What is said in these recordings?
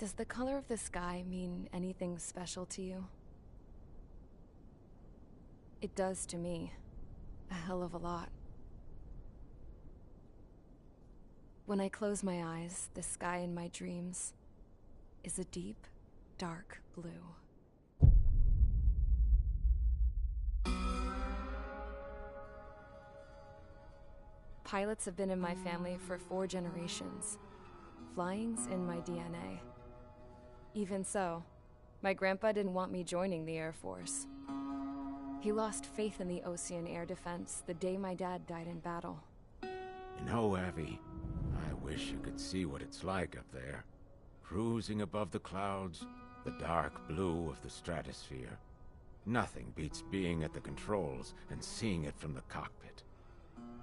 Does the color of the sky mean anything special to you? It does to me. A hell of a lot. When I close my eyes, the sky in my dreams is a deep, dark blue. Pilots have been in my family for 4 generations. Flying's in my DNA. Even so, my grandpa didn't want me joining the Air Force. He lost faith in the Ocean Air Defense the day my dad died in battle. You know, Abby, I wish you could see what it's like up there. Cruising above the clouds, the dark blue of the stratosphere. Nothing beats being at the controls and seeing it from the cockpit.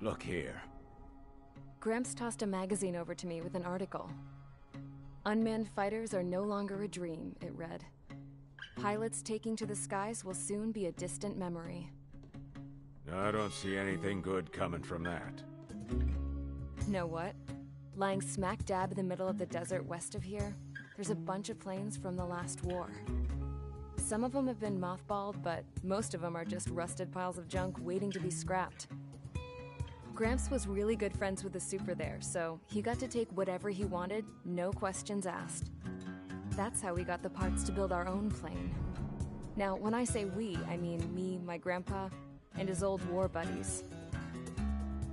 Look here. Gramps tossed a magazine over to me with an article. Unmanned fighters are no longer a dream, it read. Pilots taking to the skies will soon be a distant memory. I don't see anything good coming from that. Know what? Lying smack dab in the middle of the desert west of here, there's a bunch of planes from the last war. Some of them have been mothballed, but most of them are just rusted piles of junk waiting to be scrapped. Gramps was really good friends with the super there, so he got to take whatever he wanted, no questions asked. That's how we got the parts to build our own plane. Now, when I say we, I mean me, my grandpa, and his old war buddies.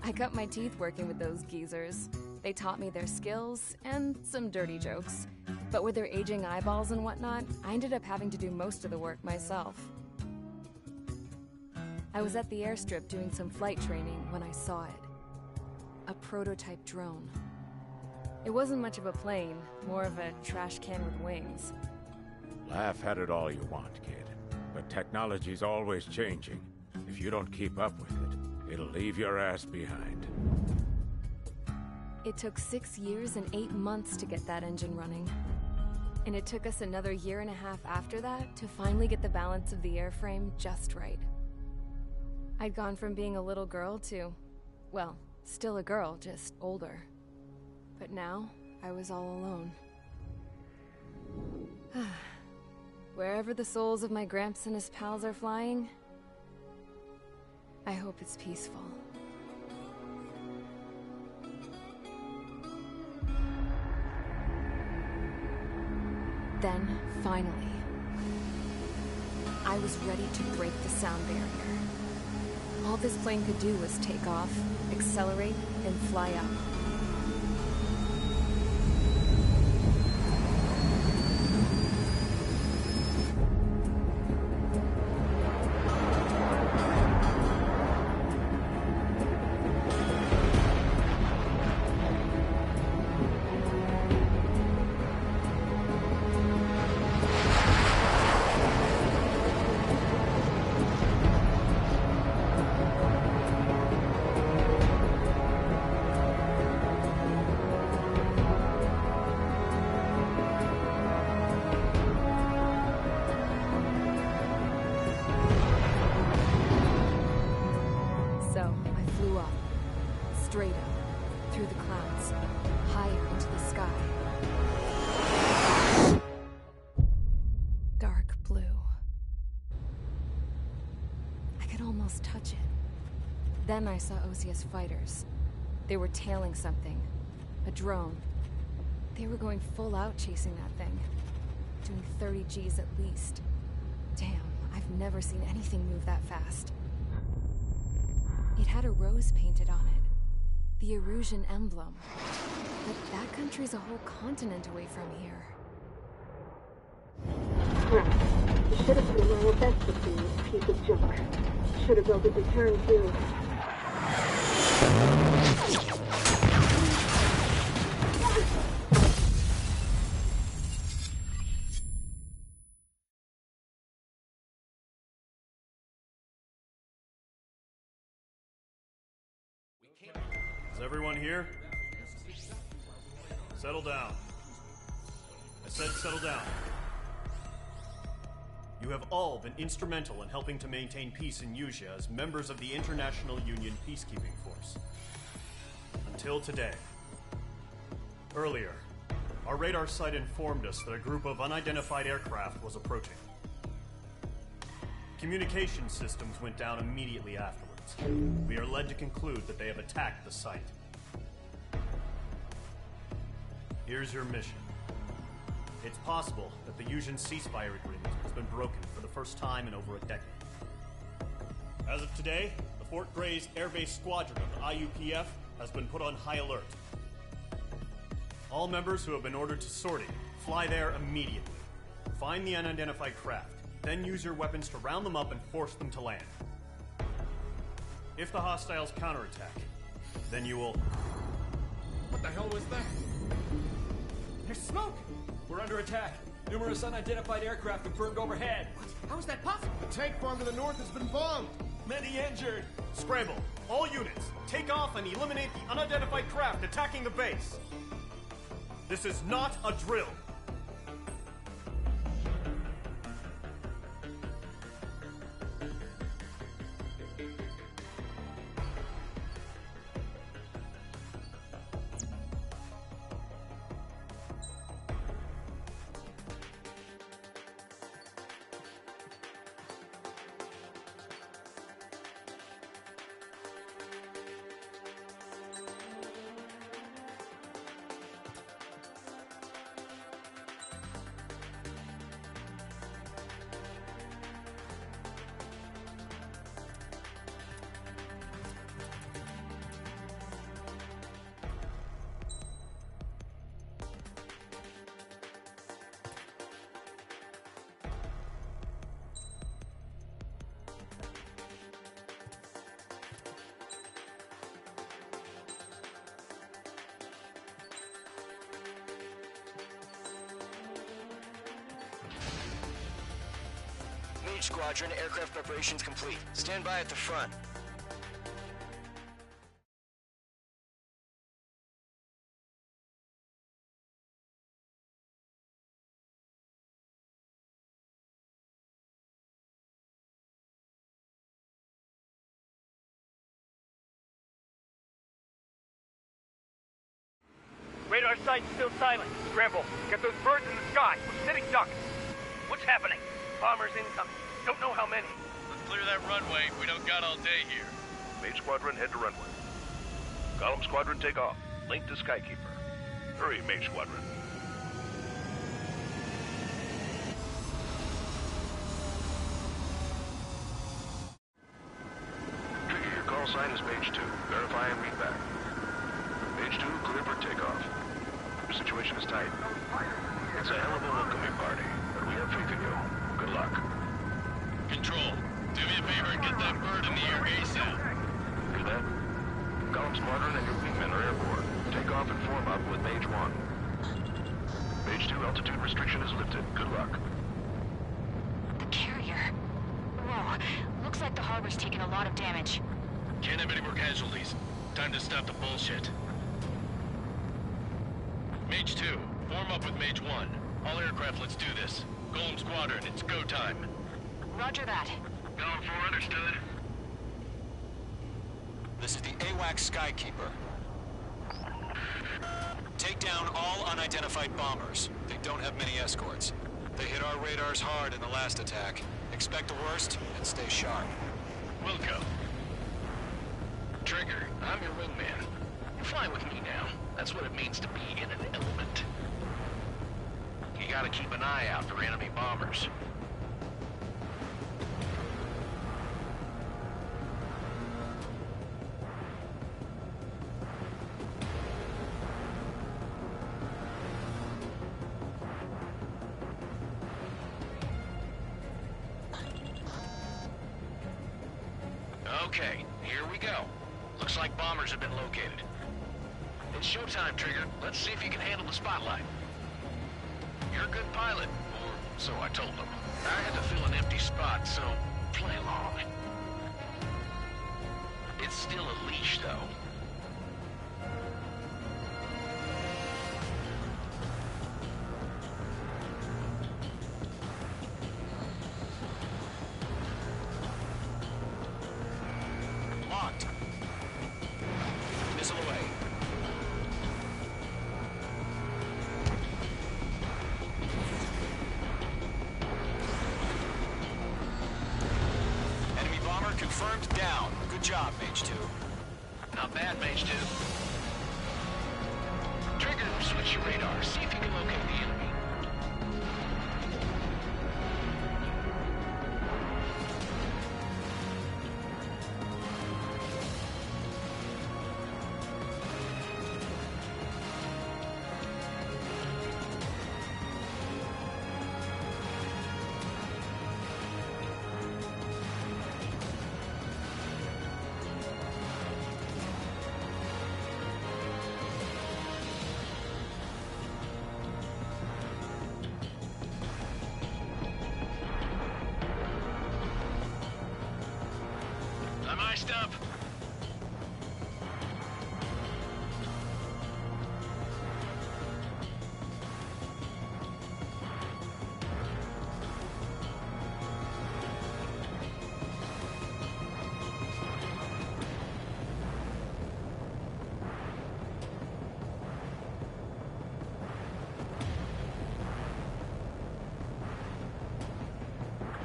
I cut my teeth working with those geezers. They taught me their skills, and some dirty jokes. But with their aging eyeballs and whatnot, I ended up having to do most of the work myself. I was at the airstrip doing some flight training when I saw it. A prototype drone. It wasn't much of a plane, more of a trash can with wings. Laugh at it all you want, kid. But technology's always changing. If you don't keep up with it, it'll leave your ass behind. It took 6 years and 8 months to get that engine running. And it took us another 1.5 years after that to finally get the balance of the airframe just right. I'd gone from being a little girl to, well, still a girl, just older. But now, I was all alone. Wherever the souls of my Gramps and his pals are flying, I hope it's peaceful. Then, finally, I was ready to break the sound barrier. All this plane could do was take off, accelerate, and fly up. Straight up, through the clouds, higher into the sky. Dark blue. I could almost touch it. Then I saw Osia's fighters. They were tailing something. A drone. They were going full out chasing that thing. Doing 30 Gs at least. Damn, I've never seen anything move that fast. It had a rose painted on it. The Erusian emblem. But that country's a whole continent away from here. Crap. You should have put in my best to see this piece of junk. Should have built a return too. Is everyone here? Settle down. I said settle down. You have all been instrumental in helping to maintain peace in Usea as members of the International Union Peacekeeping Force. Until today. Earlier, Our radar site informed us that a group of unidentified aircraft was approaching. Communication systems went down immediately afterwards. We are led to conclude that they have attacked the site. Here's your mission. It's possible that the Yuuzhan ceasefire agreement has been broken for the first time in over a decade. As of today, the Fort Grays Air Base Squadron of the IUPF has been put on high alert. All members who have been ordered to sortie, fly there immediately. Find the unidentified craft, then use your weapons to round them up and force them to land. If the hostiles counterattack, then you will... What the hell was that? There's smoke! We're under attack. Numerous unidentified aircraft confirmed overhead. What? How is that possible? The tank farm to the north has been bombed. Many injured. Scramble! All units, take off and eliminate the unidentified craft attacking the base! This is not a drill! Squadron, aircraft preparations complete. Stand by at the front. Radar site's still silent. Scramble. Get those birds in the sky. We're sitting ducks. What's happening? Bombers incoming. Don't know how many. Let's clear that runway. We don't got all day here. Mage Squadron, head to runway. Column Squadron, take off. Link to Skykeeper. Hurry, Mage Squadron. Trigger, your call sign is Mage 2. Verify and read back. Mage 2, clear for takeoff. Your situation is tight. It's a hell of a welcoming party, but we have faith in you. Good luck. Control, do me a favor and get that bird in the air ASAP. Hear that? Column Squadron and your wingmen are airborne. Take off and form up with Mage 1. Mage 2, altitude restriction is lifted. Good luck. The carrier. Whoa. Looks like the harbor's taken a lot of damage. Can't have any more casualties. Time to stop the bullshit. Mage 2, form up with Mage 1. All aircraft, let's do this. Golem Squadron, it's go time. Roger that. Going for, understood. This is the AWACS Skykeeper. Take down all unidentified bombers. They don't have many escorts. They hit our radars hard in the last attack. Expect the worst and stay sharp. Wilco. Trigger, I'm your wingman. You fly with me now. That's what it means to be in an element. You gotta keep an eye out for enemy bombers. Okay, here we go. Looks like bombers have been located. It's showtime, Trigger. Let's see if you can handle the spotlight. You're a good pilot, or so I told them. I had to fill an empty spot, so play along. It's still a leash, though. Locked. Missile away. confirmed down. Good job, Mage 2. Not bad, Mage 2. Trigger, switch your radar. See if you can locate the enemy. I'm iced up.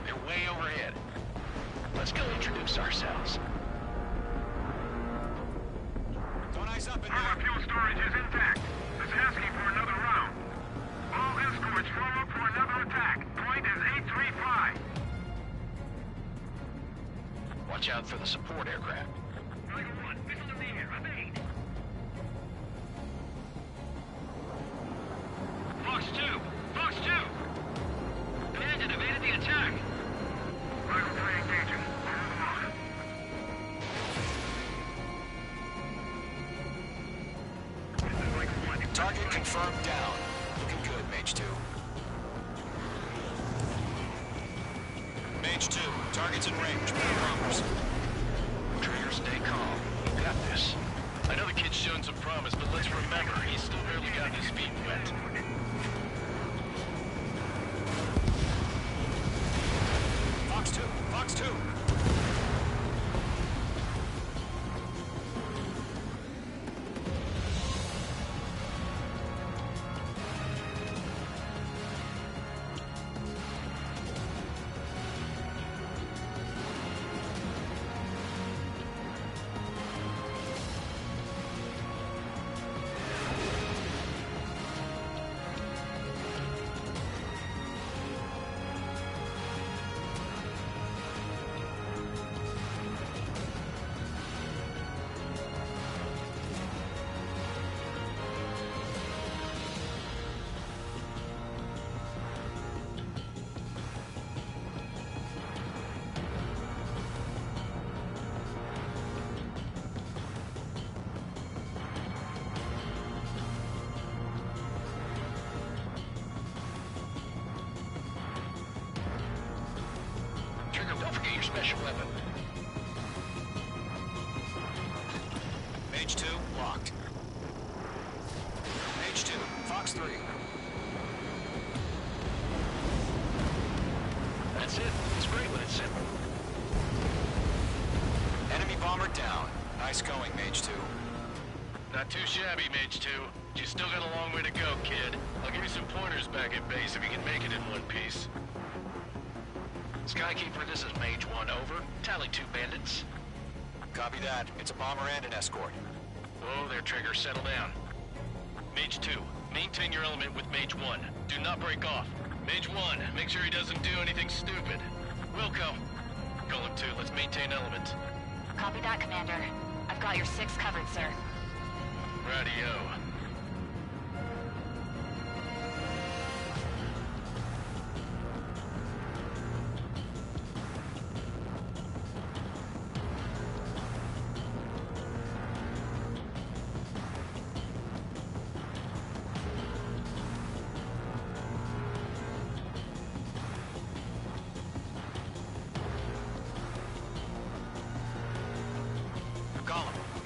They're way overhead. Let's go introduce ourselves. Don't eyes up in Our there. fuel storage is intact. It's asking for another round. All escorts form up for another attack. Point is 835. Watch out for the support aircraft. Tiger 1, missile in the air. Evade. Fox 2! Fox 2! Command evaded the attack. Tiger 3 engaging. Target confirmed down. Looking good, Mage 2. Mage 2, target's in range. Bombers. Trigger, stay calm. You got this. I know the kid's shown some promise, but let's remember, he's still barely gotten his feet wet. Fox 2, Fox 2. Don't forget your special weapon. Mage 2, locked. Mage 2, Fox 3. That's it. It's great when it's simple. Enemy bomber down. Nice going, Mage 2. Not too shabby, Mage 2. You still got a long way to go, kid. I'll give you some pointers back at base if you can make it in one piece. Skykeeper, this is Mage 1, over. Tally 2 bandits. Copy that. It's a bomber and an escort. Whoa there, Trigger. Settle down. Mage 2, maintain your element with Mage 1. Do not break off. Mage 1, make sure he doesn't do anything stupid. Wilco. Golem 2, let's maintain element. Copy that, Commander. I've got your 6 covered, sir. Radio.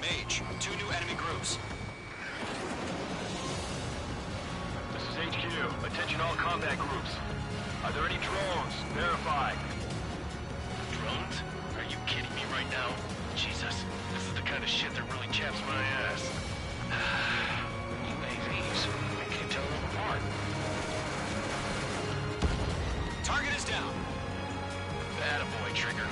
Mage, 2 new enemy groups. This is HQ. Attention all combat groups. Are there any drones? Verify. Drones? Are you kidding me right now? Jesus, this is the kind of shit that really chaps my ass. UAVs? I can't tell them apart. Target is down. Attaboy, Trigger.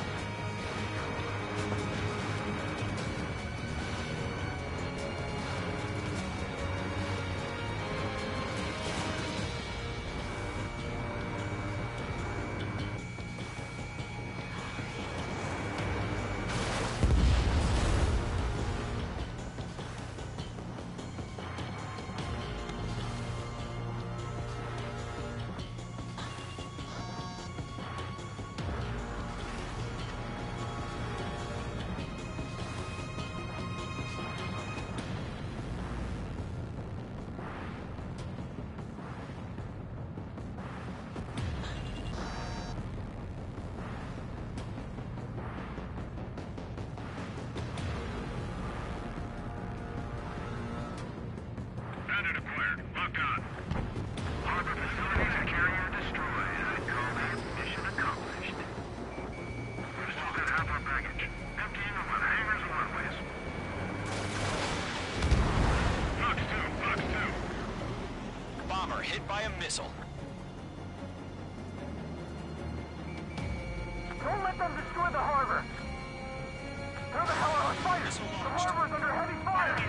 hit by a missile. Don't let them destroy the harbor! Where the hell are our fighters? The harbor's under heavy fire!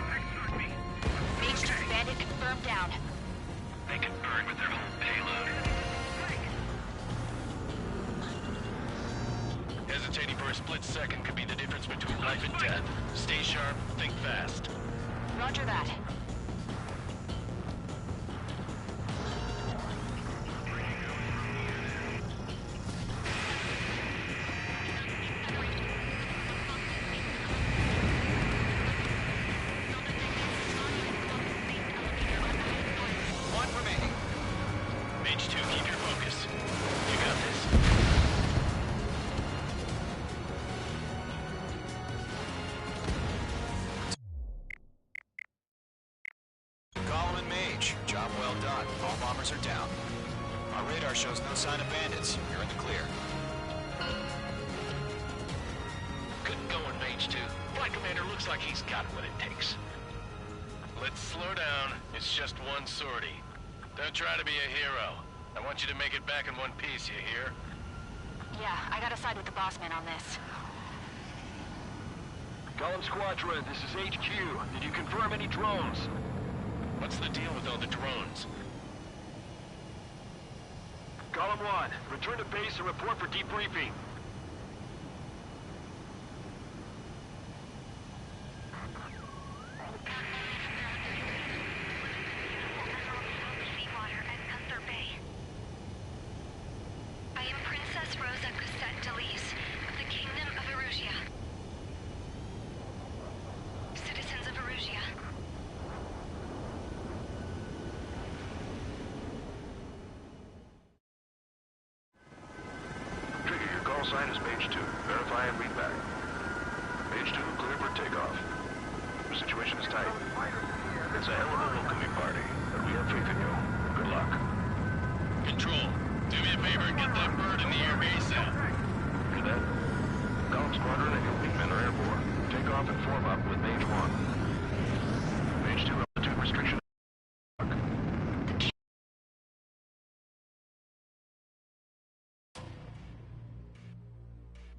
Mage 2 bandit confirmed down. They can burn with their whole payload. Hesitating for a split second could be the difference between life and death. Stay sharp, think fast. Roger that. One remaining. Mage 2, keep your focus. You got this. Column and Mage, job well done. All bombers are down. Our radar shows no sign of bandits. You're in the clear. Good going, Mage 2. Flight Commander looks like he's got what it takes. Let's slow down. It's just one sortie. Don't try to be a hero. I want you to make it back in one piece, you hear? Yeah, I gotta side with the boss man on this. Column Squadron, this is HQ. Did you confirm any drones? What's the deal with all the drones? Column 1, return to base and report for debriefing. I am Princess Rosa Cosette Delise of the Kingdom of Erusia. Citizens of Erusia. Trigger, your call sign is Page 2. Verify and read back. Page 2, clear for takeoff. The situation is tight. It's a hell of a welcoming party, but we have faith in you. Good luck. Control, do me a favor and get that bird in the air ASAP. Cadet, Column Squadron and your wingmen are airborne. Take off and form up with Mage 1. Mage 2, altitude restriction.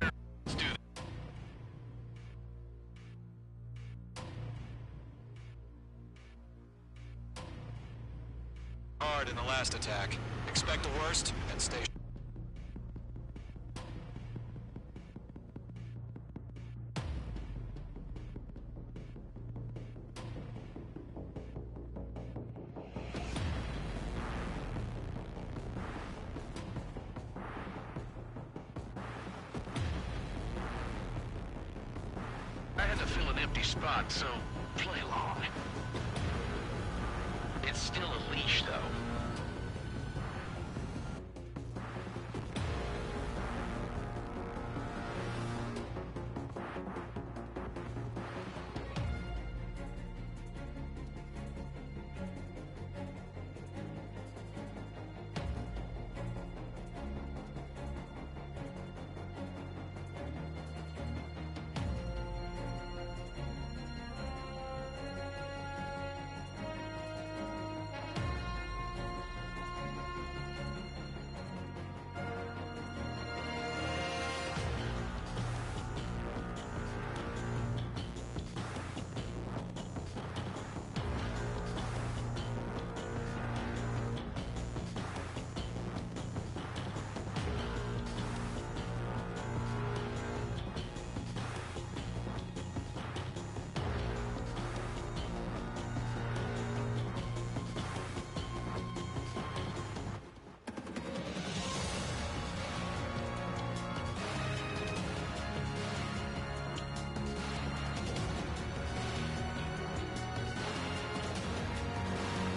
Let's do this. Hard in the last attack. Expect the worst and stay. I had to fill an empty spot, so play along. It's still a leash, though.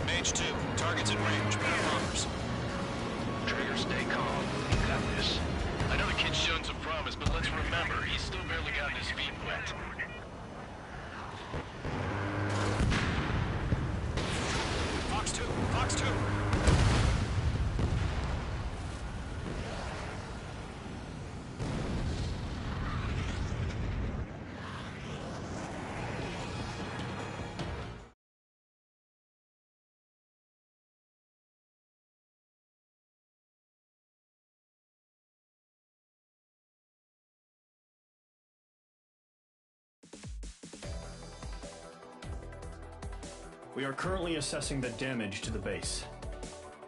Mage 2, targets in range. Bear bombers. Trigger, stay calm. You got this. I know the kid's shown some promise, but let's remember, he's still barely gotten his feet wet. Fox 2, Fox 2. We are currently assessing the damage to the base.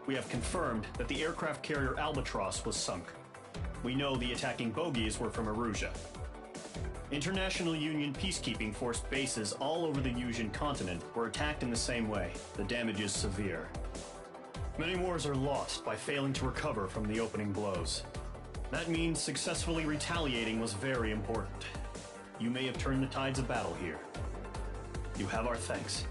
We have confirmed that the aircraft carrier Albatross was sunk. We know the attacking bogies were from Erusia. International Union peacekeeping force bases all over the Yusian continent were attacked in the same way. The damage is severe. Many wars are lost by failing to recover from the opening blows. That means successfully retaliating was very important. You may have turned the tides of battle here. You have our thanks.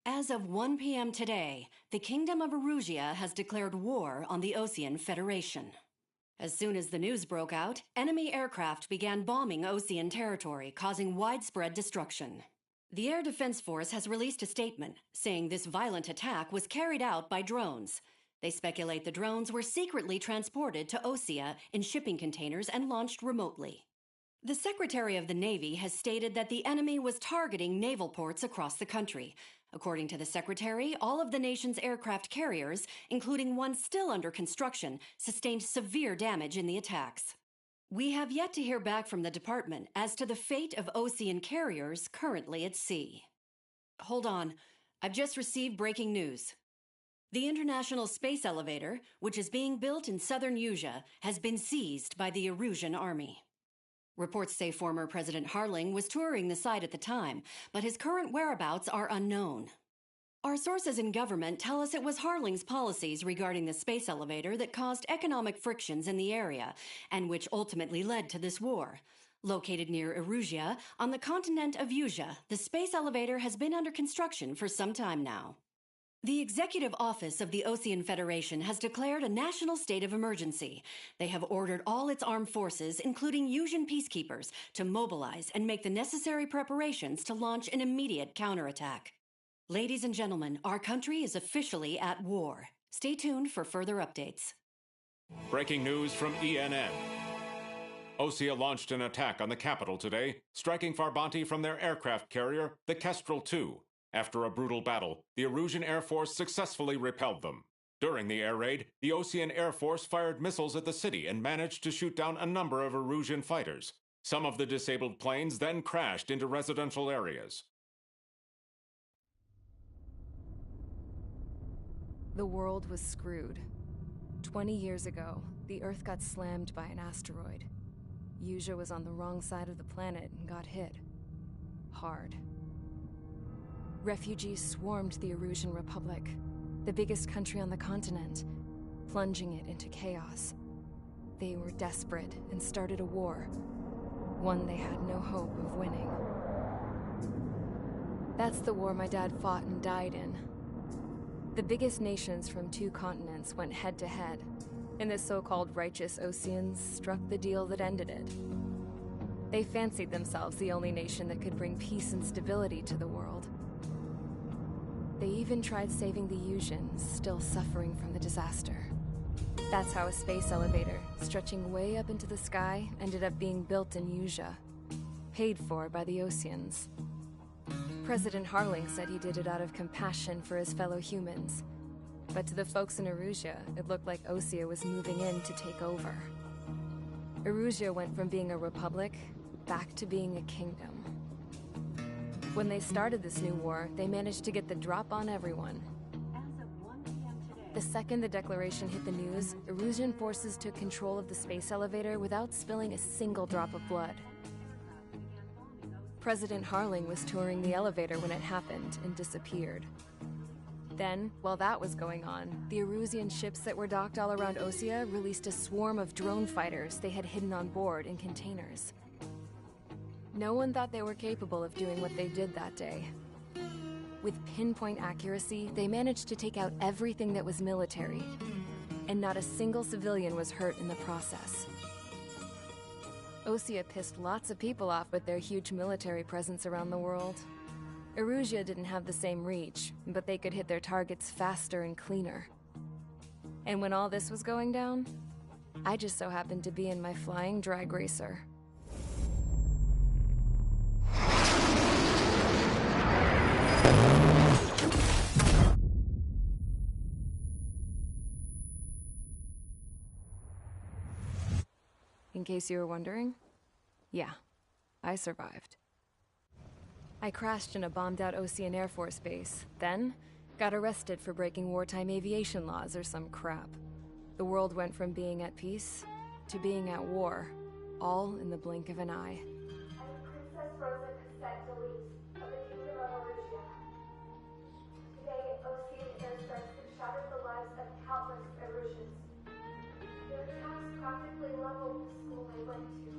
As of 1 p.m. today, the Kingdom of Erusia has declared war on the Osean Federation. As soon as the news broke out, enemy aircraft began bombing Osean territory, causing widespread destruction. The Air Defense Force has released a statement saying this violent attack was carried out by drones. They speculate the drones were secretly transported to Osea in shipping containers and launched remotely. The Secretary of the Navy has stated that the enemy was targeting naval ports across the country. According to the Secretary, all of the nation's aircraft carriers, including one still under construction, sustained severe damage in the attacks. We have yet to hear back from the department as to the fate of Osean carriers currently at sea. Hold on. I've just received breaking news. The International Space Elevator, which is being built in southern Yusia, has been seized by the Erusian army. Reports say former President Harling was touring the site at the time, but his current whereabouts are unknown. Our sources in government tell us it was Harling's policies regarding the space elevator that caused economic frictions in the area, and which ultimately led to this war. Located near Erusia, on the continent of Yusia, the space elevator has been under construction for some time now. The Executive Office of the Osean Federation has declared a national state of emergency. They have ordered all its armed forces, including Yusian peacekeepers, to mobilize and make the necessary preparations to launch an immediate counterattack. Ladies and gentlemen, our country is officially at war. Stay tuned for further updates. Breaking news from ENN. Osea launched an attack on the capital today, striking Farbanti from their aircraft carrier, the Kestrel II. After a brutal battle, the Erusian Air Force successfully repelled them. During the air raid, the Osean Air Force fired missiles at the city and managed to shoot down a number of Erusian fighters. Some of the disabled planes then crashed into residential areas. The world was screwed. 20 years ago, the Earth got slammed by an asteroid. Yusia was on the wrong side of the planet and got hit. Hard. Refugees swarmed the Erusian Republic, the biggest country on the continent, plunging it into chaos. They were desperate and started a war, one they had no hope of winning. That's the war my dad fought and died in. The biggest nations from 2 continents went head-to-head, and the so-called righteous Oseans struck the deal that ended it. They fancied themselves the only nation that could bring peace and stability to the world. They even tried saving the Usians, still suffering from the disaster. That's how a space elevator, stretching way up into the sky, ended up being built in Usia, paid for by the Oseans. President Harling said he did it out of compassion for his fellow humans. But to the folks in Erusea, it looked like Osea was moving in to take over. Erusea went from being a republic back to being a kingdom. When they started this new war, they managed to get the drop on everyone. The second the declaration hit the news, Erusian forces took control of the space elevator without spilling a single drop of blood. President Harling was touring the elevator when it happened and disappeared. Then, while that was going on, the Erusian ships that were docked all around Osea released a swarm of drone fighters they had hidden on board in containers. No one thought they were capable of doing what they did that day. With pinpoint accuracy, they managed to take out everything that was military, and not a single civilian was hurt in the process. Osea pissed lots of people off with their huge military presence around the world. Erusea didn't have the same reach, but they could hit their targets faster and cleaner. And when all this was going down, I just so happened to be in my flying drag racer. In case you were wondering, yeah, I survived. I crashed in a bombed-out Osean Air Force base, then got arrested for breaking wartime aviation laws or some crap. The world went from being at peace to being at war, all in the blink of an eye. Princess Rosa of the Kingdom of Erusea. Today, Osean airstrikes have shattered the lives of countless Erusians. Their attacks practically leveled the school they went to.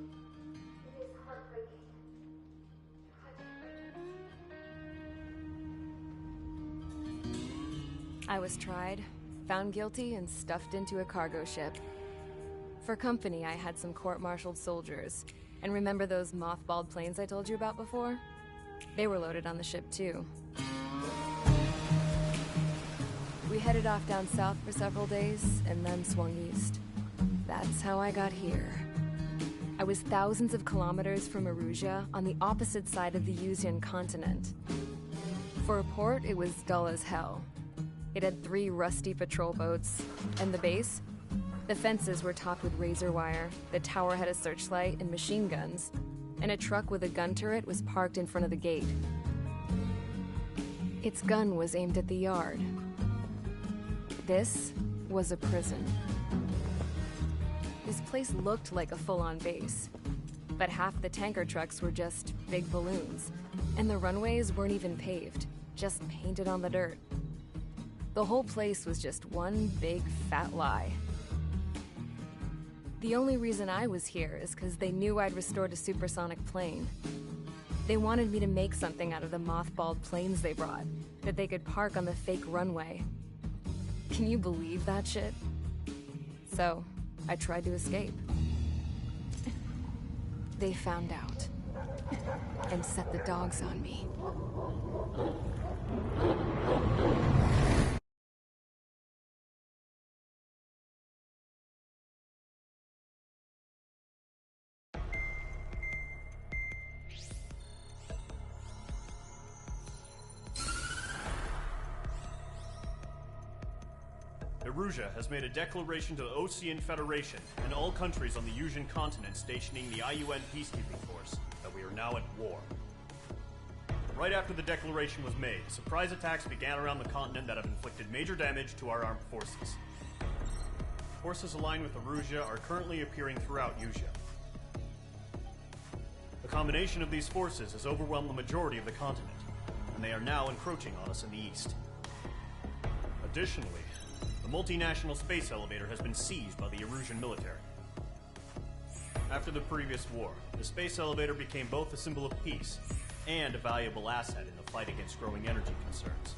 It is heartbreaking. I was tried, found guilty, and stuffed into a cargo ship. For company, I had some court-martialed soldiers. And remember those mothballed planes I told you about before? They were loaded on the ship, too. We headed off down south for several days, and then swung east. That's how I got here. I was thousands of kilometers from Erusea, on the opposite side of the Usian continent. For a port, it was dull as hell. It had 3 rusty patrol boats, and the base? The fences were topped with razor wire, the tower had a searchlight and machine guns, and a truck with a gun turret was parked in front of the gate. Its gun was aimed at the yard. This was a prison. This place looked like a full-on base, but half the tanker trucks were just big balloons, and the runways weren't even paved, just painted on the dirt. The whole place was just one big fat lie. The only reason I was here is because they knew I'd restored a supersonic plane. They wanted me to make something out of the mothballed planes they brought, that they could park on the fake runway. Can you believe that shit? So, I tried to escape. They found out, and set the dogs on me. Erusea has made a declaration to the Osean Federation and all countries on the Usian continent stationing the IUN peacekeeping force that we are now at war. Right after the declaration was made, surprise attacks began around the continent that have inflicted major damage to our armed forces. Forces aligned with Erusea are currently appearing throughout Usea. The combination of these forces has overwhelmed the majority of the continent, and they are now encroaching on us in the east. Additionally, the multinational space elevator has been seized by the Erusian military. After the previous war, the space elevator became both a symbol of peace and a valuable asset in the fight against growing energy concerns.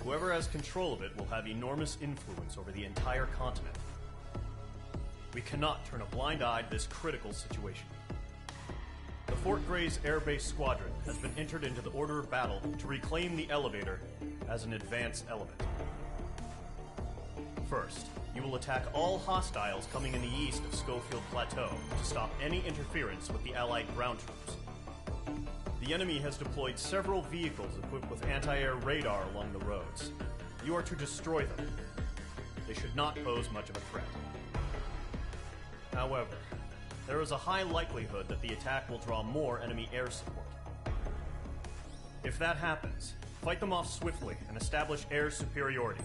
Whoever has control of it will have enormous influence over the entire continent. We cannot turn a blind eye to this critical situation. The Fort Gray's Air Base Squadron has been entered into the order of battle to reclaim the elevator as an advance element. First, you will attack all hostiles coming in the east of Schofield Plateau to stop any interference with the Allied ground troops. The enemy has deployed several vehicles equipped with anti-air radar along the roads. You are to destroy them. They should not pose much of a threat. However, there is a high likelihood that the attack will draw more enemy air support. If that happens, fight them off swiftly and establish air superiority.